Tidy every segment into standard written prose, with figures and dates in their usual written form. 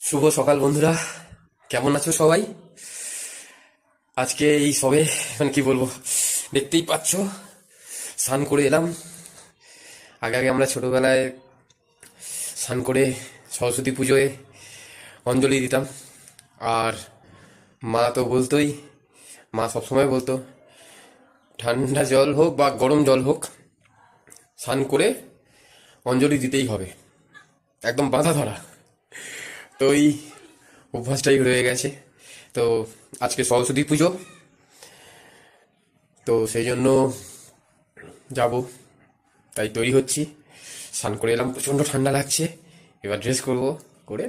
শুভ সকাল বন্ধুরা, কেমন আছো সবাই? আজকে এই সবে মানে কি বলবো, দেখতেই পাচ্ছ স্নান করে এলাম। আগে আগে আমরা ছোটবেলায় স্নান করে সরস্বতী পুজোয় অঞ্জলি দিতাম। আর মা তো বলতোই, মা সবসময় বলতো ঠান্ডা জল হোক বা গরম জল হোক, স্নান করে অঞ্জলি দিতেই হবে, একদম বাঁধা ধরা। তো এই অভ্যাসটাই রয়ে গেছে। তো আজকে সরস্বতী পুজো, তো সেই জন্য যাব, তাই তৈরি হচ্ছি। স্নান করে এলাম, প্রচণ্ড ঠান্ডা লাগছে। এবার ড্রেস করব, করে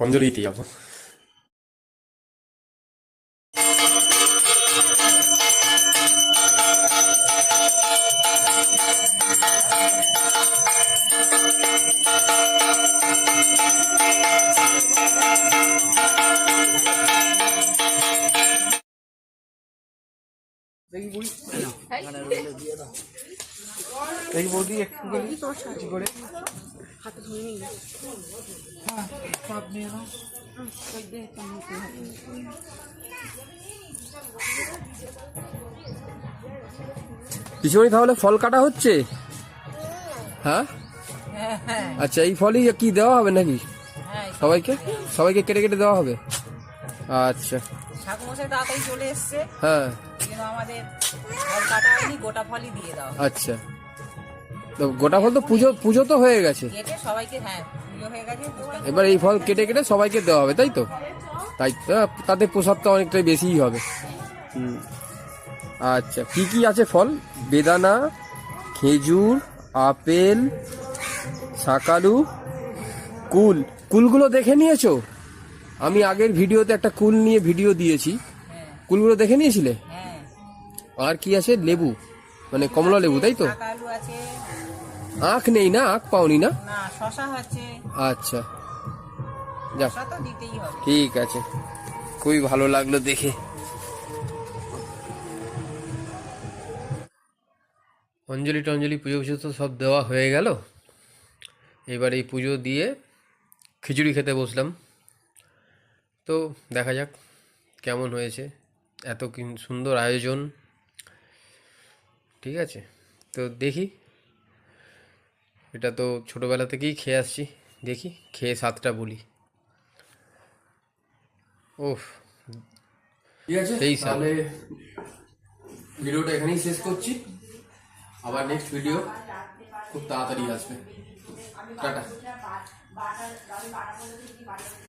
অঞ্জলি দিতে যাবো। এই বৌদি একটু করে হাতে ধরে নিই। সব নিয়ে নাও। পিছনে তাহলে ফল কাটা হচ্ছে? হ্যাঁ, আচ্ছা, এই ফলই কি দেওয়া হবে নাকি সবাইকে? সবাইকে কেটে কেটে দেওয়া হবে? আচ্ছা, ঠাকুমশাই তাড়াতাড়ি চলে এসছে, হ্যাঁ, কিন্তু আমাদের ফল কাটা হয়নি, গোটা ফলই দিয়ে দাও। আচ্ছা। তো গোটা ফল তো পুজো পুজো তো হয়ে গেছে, কেটে সবাইকে, হ্যাঁ পুজো হয়ে গেছে। এবার এই ফল কেটে কেটে সবাইকে দেওয়া হবে, তাই তো? তাই তো, তাতে প্রসাদটা অনেকটাই বেশিই হবে। আচ্ছা, কি কি আছে ফল? বেদানা, খেজুর, আপেল, শাকালু, কুল। কুলগুলো দেখে নিয়েছো? আমি আগের ভিডিওতে একটা কুল নিয়ে ভিডিও দিয়েছি, কুলগুলো দেখে নিয়েছিলে? হ্যাঁ, আর কি আছে? লেবু, মানে কমলা লেবু, তাই তো? আলু আছে। আখ নেই না? আখ পাওনি না? না, শশা হচ্ছে। আচ্ছা, যাক, শশা তো দিতেই হবে। ঠিক আছে, খুবই ভালো লাগলো দেখে। অঞ্জলি টঞ্জলি পুজো পুজো তো সব দেওয়া হয়ে গেল। এবার এই পুজো দিয়ে খিচুড়ি খেতে বসলাম। তো দেখা যাক কেমন হয়েছে, এত সুন্দর আয়োজন। ঠিক আছে, তো দেখি। এটা তো ছোটোবেলা থেকেই খেয়ে আসছি, দেখি খেয়ে স্বাদটা বলি। ওফ, ঠিক আছে, তাহলে ভিডিওটা এখানেই শেষ করছি। আবার নেক্সট ভিডিও খুব তাড়াতাড়ি আসবে। টাটা।